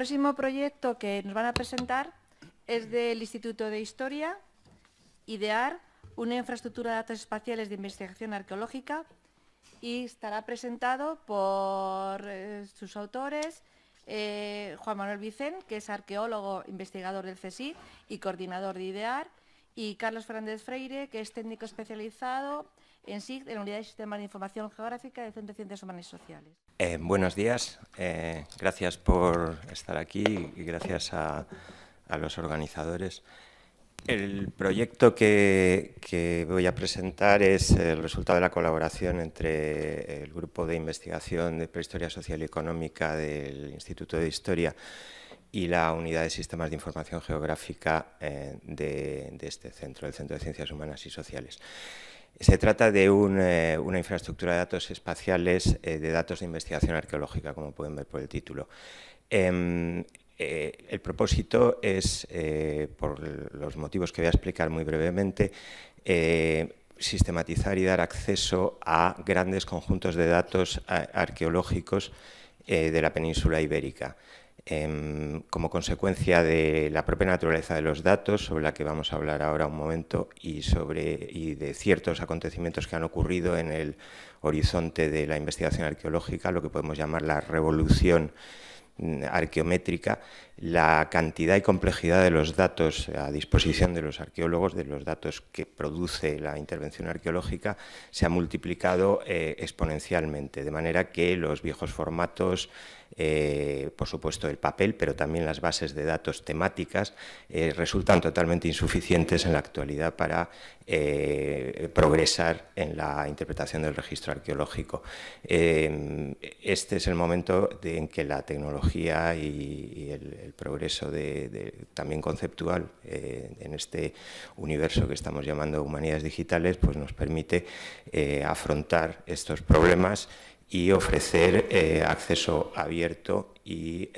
próximo proyecto que nos van a presentar es del Instituto de Historia, idear una infraestructura de datos espaciales de investigación arqueológica, y estará presentado por sus autores, Juan Manuel Vicent, que es arqueólogo investigador del CSIC y coordinador de IDEAR, y Carlos Fernández Freire, que es técnico especializado en SIG, en la Unidad de Sistemas de Información Geográfica del Centro de Ciencias Humanas y Sociales. Buenos días, gracias por estar aquí y gracias a los organizadores. El proyecto que voy a presentar es el resultado de la colaboración entre el Grupo de Investigación de Prehistoria Social y Económica del Instituto de Historia y la Unidad de Sistemas de Información Geográfica de este centro, el Centro de Ciencias Humanas y Sociales. Se trata de una infraestructura de datos espaciales de datos de investigación arqueológica, como pueden ver por el título. El propósito es, por los motivos que voy a explicar muy brevemente, sistematizar y dar acceso a grandes conjuntos de datos arqueológicos de la península ibérica. Como consecuencia de la propia naturaleza de los datos, sobre la que vamos a hablar ahora un momento, y de ciertos acontecimientos que han ocurrido en el horizonte de la investigación arqueológica, lo que podemos llamar la revolución arqueométrica, la cantidad y complejidad de los datos a disposición de los arqueólogos, de los datos que produce la intervención arqueológica, se ha multiplicado exponencialmente, de manera que los viejos formatos, por supuesto el papel, pero también las bases de datos temáticas, resultan totalmente insuficientes en la actualidad para progresar en la interpretación del registro arqueológico. Este es el momento en que la tecnología y el progreso también conceptual en este universo que estamos llamando humanidades digitales, pues nos permite afrontar estos problemas y ofrecer acceso abierto y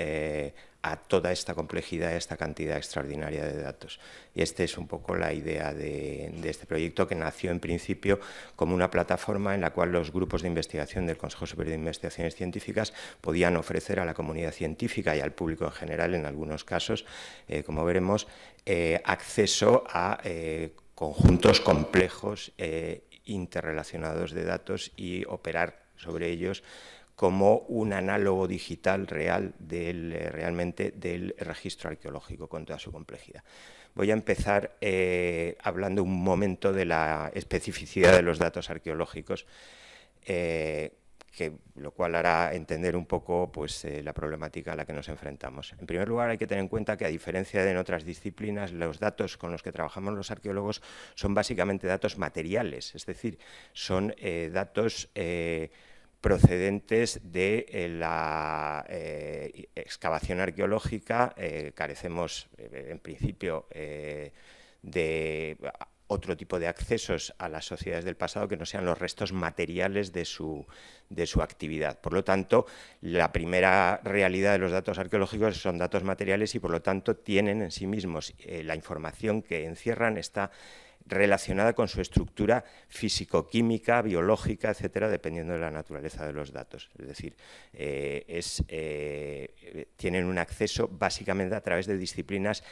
a toda esta complejidad, a esta cantidad extraordinaria de datos. Y esta es un poco la idea de este proyecto, que nació en principio como una plataforma en la cual los grupos de investigación del Consejo Superior de Investigaciones Científicas podían ofrecer a la comunidad científica y al público en general, en algunos casos, como veremos, acceso a conjuntos complejos interrelacionados de datos y operar sobre ellos como un análogo digital real realmente del registro arqueológico con toda su complejidad. Voy a empezar hablando un momento de la especificidad de los datos arqueológicos, lo cual hará entender un poco pues, la problemática a la que nos enfrentamos. En primer lugar, hay que tener en cuenta que, a diferencia de en otras disciplinas, los datos con los que trabajamos los arqueólogos son básicamente datos materiales, es decir, son datos procedentes de la excavación arqueológica. Carecemos, en principio, de otro tipo de accesos a las sociedades del pasado que no sean los restos materiales de su actividad. Por lo tanto, la primera realidad de los datos arqueológicos son datos materiales y, por lo tanto, tienen en sí mismos la información que encierran está relacionada con su estructura físico-química, biológica, etcétera, dependiendo de la naturaleza de los datos. Es decir, tienen un acceso básicamente a través de disciplinas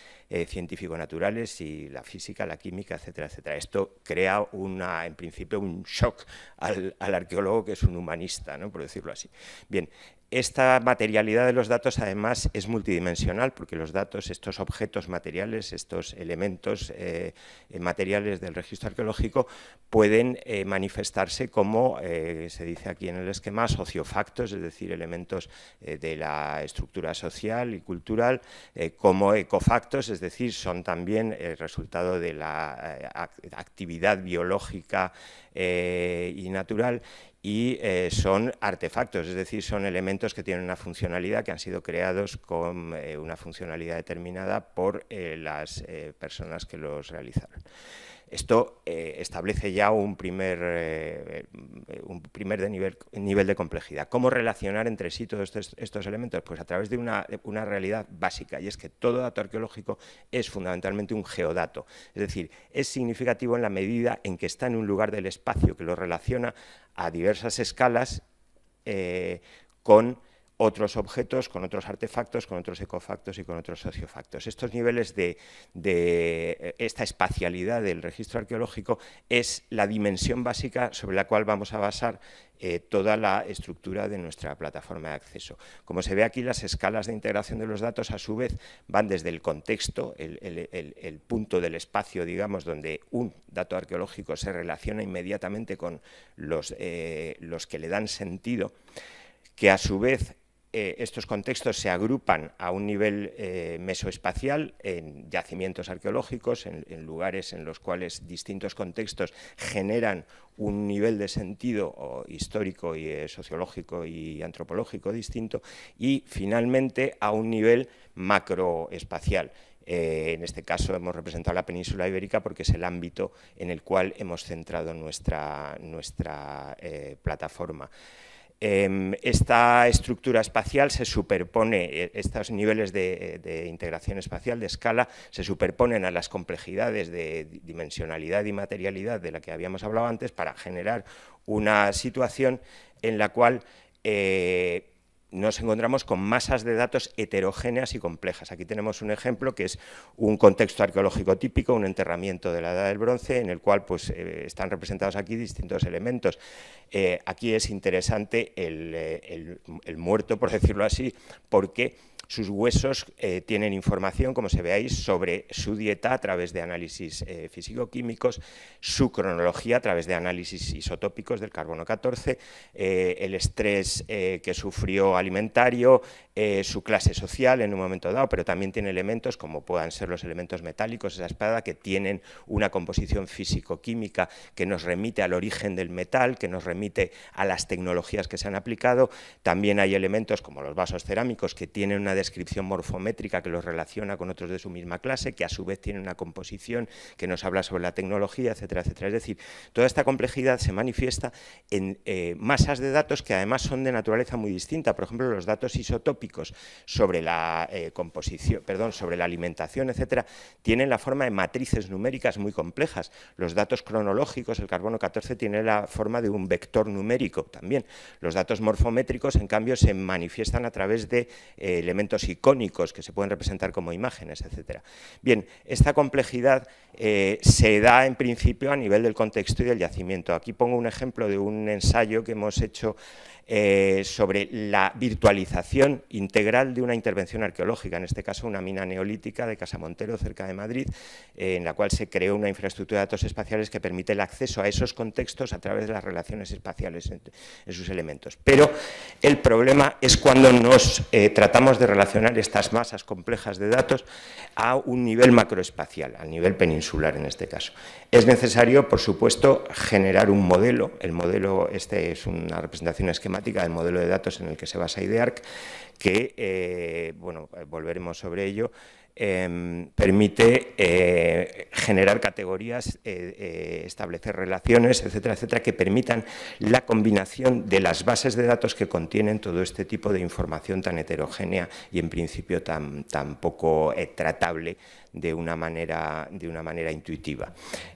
científico-naturales y la física, la química, etcétera, etcétera. Esto crea en principio un shock al arqueólogo, que es un humanista, ¿no?, por decirlo así. Bien. Esta materialidad de los datos, además, es multidimensional, porque los datos, estos objetos materiales, estos elementos materiales del registro arqueológico, pueden manifestarse como, se dice aquí en el esquema, sociofactos, es decir, elementos de la estructura social y cultural, como ecofactos, es decir, son también el resultado de la actividad biológica y natural, y son artefactos, es decir, son elementos que tienen una funcionalidad, que han sido creados con una funcionalidad determinada por las personas que los realizaron. Esto establece ya un primer nivel de complejidad. ¿Cómo relacionar entre sí todos estos elementos? Pues a través de una realidad básica, y es que todo dato arqueológico es fundamentalmente un geodato. Es decir, es significativo en la medida en que está en un lugar del espacio que lo relaciona a diversas escalas con otros objetos, con otros artefactos, con otros ecofactos y con otros sociofactos. Estos niveles de esta espacialidad del registro arqueológico es la dimensión básica sobre la cual vamos a basar toda la estructura de nuestra plataforma de acceso. Como se ve aquí, las escalas de integración de los datos, a su vez, van desde el contexto, el punto del espacio, digamos, donde un dato arqueológico se relaciona inmediatamente con los que le dan sentido, que a su vez estos contextos se agrupan a un nivel mesoespacial en yacimientos arqueológicos, en lugares en los cuales distintos contextos generan un nivel de sentido histórico y sociológico y antropológico distinto, y finalmente a un nivel macroespacial. En este caso hemos representado la península ibérica porque es el ámbito en el cual hemos centrado nuestra plataforma. Esta estructura espacial se superpone, estos niveles de integración espacial, de escala, se superponen a las complejidades de dimensionalidad y materialidad de la que habíamos hablado antes para generar una situación en la cual nos encontramos con masas de datos heterogéneas y complejas. Aquí tenemos un ejemplo que es un contexto arqueológico típico, un enterramiento de la Edad del Bronce, en el cual pues, están representados aquí distintos elementos. Aquí es interesante el muerto, por decirlo así, porque sus huesos tienen información, como se ve ahí, sobre su dieta a través de análisis físico-químicos, su cronología a través de análisis isotópicos del carbono 14, el estrés que sufrió alimentario, su clase social en un momento dado, pero también tiene elementos como puedan ser los elementos metálicos, esa espada, que tienen una composición físico-química que nos remite al origen del metal, que nos remite a las tecnologías que se han aplicado. También hay elementos como los vasos cerámicos que tienen una descripción morfométrica que los relaciona con otros de su misma clase, que a su vez tienen una composición que nos habla sobre la tecnología, etcétera, etcétera. Es decir, toda esta complejidad se manifiesta en masas de datos que además son de naturaleza muy distinta. Por ejemplo, los datos isotópicos sobre la composición, sobre la alimentación, etcétera, tienen la forma de matrices numéricas muy complejas. Los datos cronológicos, el carbono 14, tiene la forma de un vector numérico también. Los datos morfométricos, en cambio, se manifiestan a través de elementos icónicos que se pueden representar como imágenes, etcétera. Bien, esta complejidad se da en principio a nivel del contexto y del yacimiento. Aquí pongo un ejemplo de un ensayo que hemos hecho sobre la virtualización integral de una intervención arqueológica, en este caso una mina neolítica de Casamontero, cerca de Madrid, en la cual se creó una infraestructura de datos espaciales que permite el acceso a esos contextos a través de las relaciones espaciales en sus elementos. Pero el problema es cuando nos tratamos de relacionar estas masas complejas de datos a un nivel macroespacial, al nivel peninsular en este caso. Es necesario, por supuesto, generar un modelo. El modelo, este es una representación esquemática del modelo de datos en el que se basa IDEARC, que, bueno, volveremos sobre ello, permite generar categorías, establecer relaciones, etcétera, etcétera, que permitan la combinación de las bases de datos que contienen todo este tipo de información tan heterogénea y, en principio, tan poco tratable de una manera intuitiva.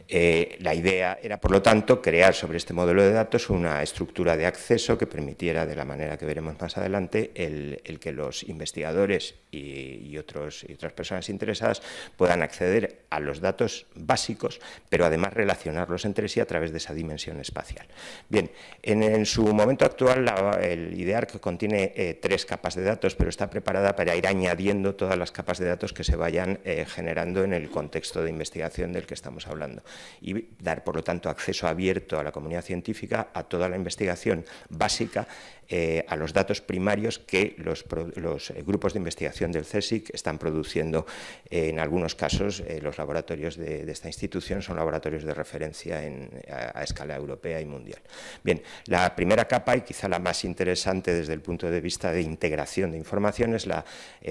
La idea era, por lo tanto, crear sobre este modelo de datos una estructura de acceso que permitiera, de la manera que veremos más adelante, el que los investigadores y otras personas interesadas puedan acceder a los datos básicos, pero además relacionarlos entre sí a través de esa dimensión espacial. Bien, en su momento actual el IDEARC contiene 3 capas de datos, pero está preparada para ir añadiendo todas las capas de datos que se vayan generando en el contexto de investigación del que estamos hablando, y dar, por lo tanto, acceso abierto a la comunidad científica a toda la investigación básica, a los datos primarios que los grupos de investigación del CSIC están produciendo. En algunos casos, los laboratorios de esta institución son laboratorios de referencia a escala europea y mundial. Bien, la primera capa, y quizá la más interesante desde el punto de vista de integración de información, es la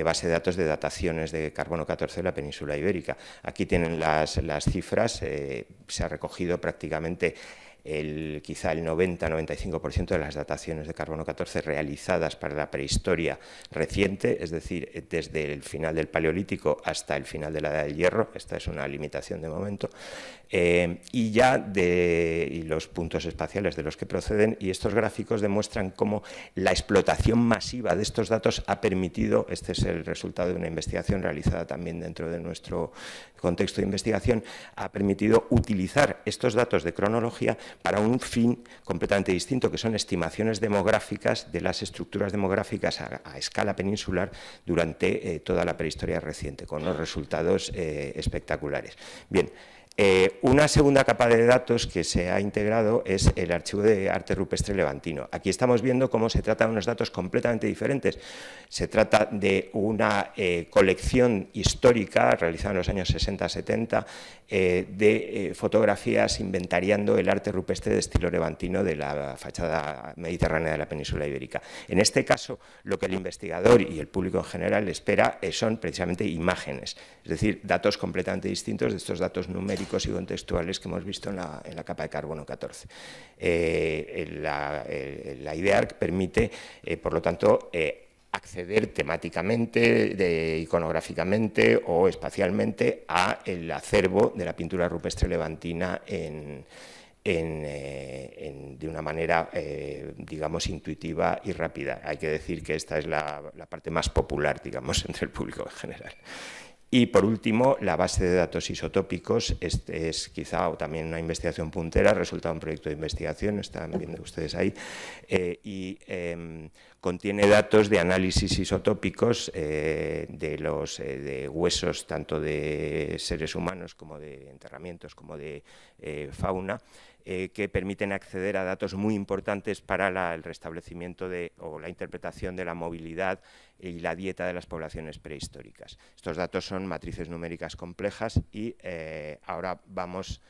base de datos de dataciones de carbono 14 de la península ibérica. Aquí tienen las cifras, se ha recogido prácticamente quizá el 90-95% de las dataciones de carbono 14 realizadas para la prehistoria reciente, es decir, desde el final del Paleolítico hasta el final de la Edad del Hierro. Esta es una limitación de momento, y los puntos espaciales de los que proceden, y estos gráficos demuestran cómo la explotación masiva de estos datos ha permitido, este es el resultado de una investigación realizada también dentro de nuestro contexto de investigación, ha permitido utilizar estos datos de cronología para un fin completamente distinto, que son estimaciones demográficas de las estructuras demográficas a escala peninsular durante toda la prehistoria reciente, con unos resultados espectaculares. Bien. Una segunda capa de datos que se ha integrado es el archivo de arte rupestre levantino. Aquí estamos viendo cómo se trata de unos datos completamente diferentes. Se trata de una colección histórica realizada en los años 60-70 de fotografías inventariando el arte rupestre de estilo levantino de la fachada mediterránea de la península ibérica. En este caso, lo que el investigador y el público en general espera son precisamente imágenes, es decir, datos completamente distintos de estos datos numéricos y contextuales que hemos visto en la capa de carbono 14. La IDEARC permite, por lo tanto, acceder temáticamente, iconográficamente o espacialmente al acervo de la pintura rupestre levantina de una manera, digamos, intuitiva y rápida. Hay que decir que esta es la parte más popular, digamos, entre el público en general. Y, por último, la base de datos isotópicos es quizá también una investigación puntera, resultado de un proyecto de investigación, están viendo ustedes ahí, contiene datos de análisis isotópicos de huesos tanto de seres humanos como de enterramientos como de fauna, que permiten acceder a datos muy importantes para el restablecimiento o la interpretación de la movilidad y la dieta de las poblaciones prehistóricas. Estos datos son matrices numéricas complejas y ahora vamos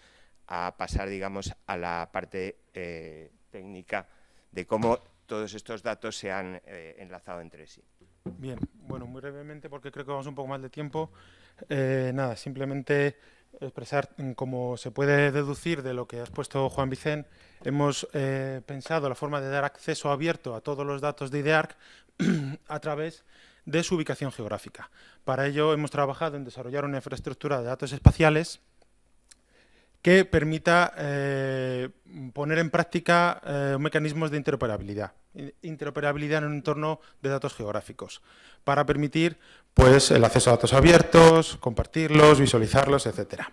a pasar, digamos, a la parte técnica de cómo todos estos datos se han enlazado entre sí. Bien, bueno, muy brevemente, porque creo que vamos un poco más de tiempo. Nada, simplemente expresar, como se puede deducir de lo que ha expuesto Juan Vicent, hemos pensado la forma de dar acceso abierto a todos los datos de IDEARC a través de su ubicación geográfica. Para ello hemos trabajado en desarrollar una infraestructura de datos espaciales que permita poner en práctica mecanismos de interoperabilidad en un entorno de datos geográficos, para permitir pues, el acceso a datos abiertos, compartirlos, visualizarlos, etc.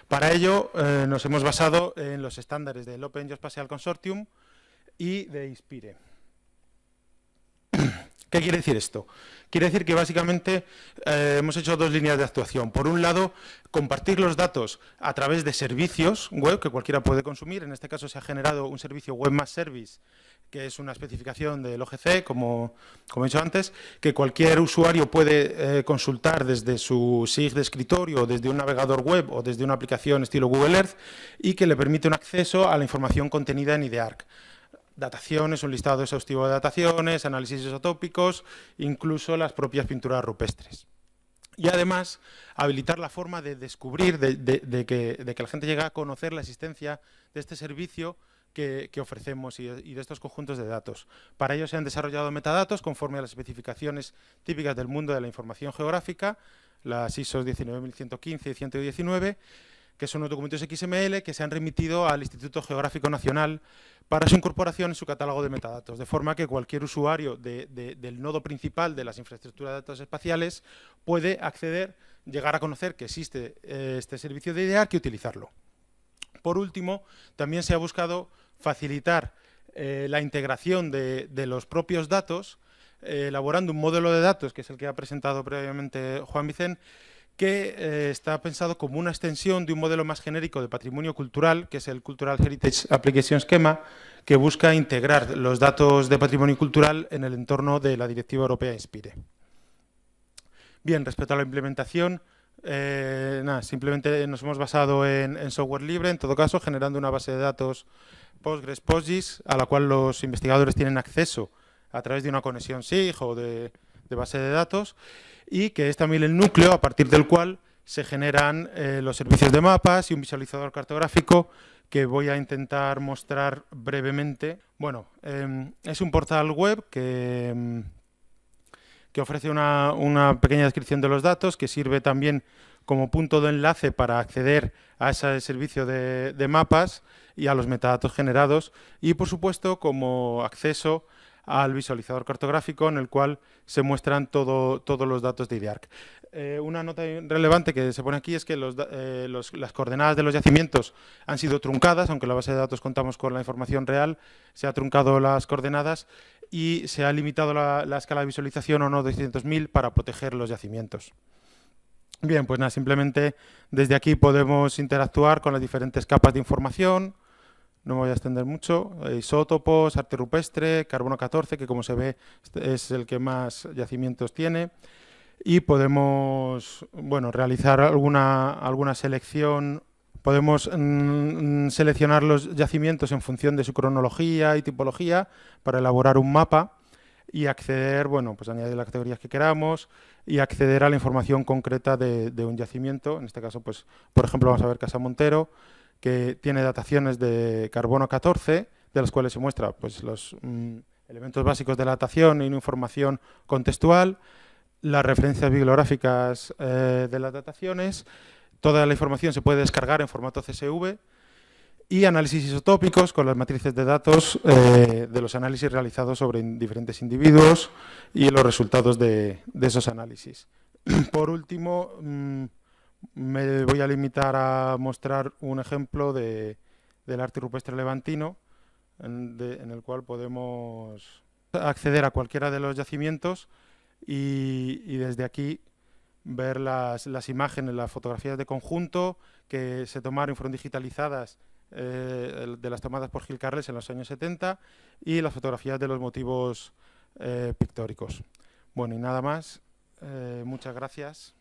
Para ello nos hemos basado en los estándares del Open Geospatial Consortium y de ISPIRE. ¿Qué quiere decir esto? Quiere decir que básicamente hemos hecho dos líneas de actuación. Por un lado, compartir los datos a través de servicios web que cualquiera puede consumir. En este caso se ha generado un servicio Webmaster Service, que es una especificación del OGC, como he dicho antes, que cualquier usuario puede consultar desde su SIG de escritorio, desde un navegador web o desde una aplicación estilo Google Earth, y que le permite un acceso a la información contenida en IDEARC. Dataciones, un listado exhaustivo de dataciones, análisis isotópicos, incluso las propias pinturas rupestres. Y además, habilitar la forma de descubrir, de que la gente llegue a conocer la existencia de este servicio que ofrecemos y de estos conjuntos de datos. Para ello se han desarrollado metadatos conforme a las especificaciones típicas del mundo de la información geográfica, las ISO 19115 y 119, que son los documentos XML que se han remitido al Instituto Geográfico Nacional para su incorporación en su catálogo de metadatos, de forma que cualquier usuario del nodo principal de las infraestructuras de datos espaciales puede acceder, llegar a conocer que existe este servicio de IDEARC y utilizarlo. Por último, también se ha buscado facilitar la integración de los propios datos, elaborando un modelo de datos, que es el que ha presentado previamente Juan Vicent, que está pensado como una extensión de un modelo más genérico de patrimonio cultural, que es el Cultural Heritage Application Schema, que busca integrar los datos de patrimonio cultural en el entorno de la Directiva Europea INSPIRE. Bien, respecto a la implementación, simplemente nos hemos basado en software libre, en todo caso, generando una base de datos PostgreSQL, a la cual los investigadores tienen acceso a través de una conexión SIG o de base de datos, y que es también el núcleo a partir del cual se generan los servicios de mapas y un visualizador cartográfico que voy a intentar mostrar brevemente. Bueno, es un portal web que ofrece una pequeña descripción de los datos, que sirve también como punto de enlace para acceder a ese servicio de mapas y a los metadatos generados, y por supuesto como acceso al visualizador cartográfico en el cual se muestran todos los datos de IDEARC. Una nota relevante que se pone aquí es que las coordenadas de los yacimientos han sido truncadas, aunque en la base de datos contamos con la información real, se ha truncado las coordenadas y se ha limitado la escala de visualización a unos 200.000 para proteger los yacimientos. Bien, pues nada, simplemente desde aquí podemos interactuar con las diferentes capas de información. No me voy a extender mucho. Isótopos, arte rupestre, carbono 14, que como se ve es el que más yacimientos tiene. Y podemos, bueno, realizar alguna selección. Podemos seleccionar los yacimientos en función de su cronología y tipología para elaborar un mapa y acceder, bueno, pues añadir las categorías que queramos y acceder a la información concreta de un yacimiento. En este caso, pues, por ejemplo, vamos a ver Casa Montero, que tiene dataciones de carbono 14, de las cuales se muestra pues, los elementos básicos de la datación y una información contextual, las referencias bibliográficas de las dataciones. Toda la información se puede descargar en formato CSV y análisis isotópicos con las matrices de datos de los análisis realizados sobre diferentes individuos y los resultados de esos análisis. Por último, me voy a limitar a mostrar un ejemplo del arte rupestre levantino en el cual podemos acceder a cualquiera de los yacimientos y desde aquí ver las imágenes, las fotografías de conjunto que se tomaron y fueron digitalizadas de las tomadas por Gil Carles en los años 70 y las fotografías de los motivos pictóricos. Bueno, y nada más. Muchas gracias.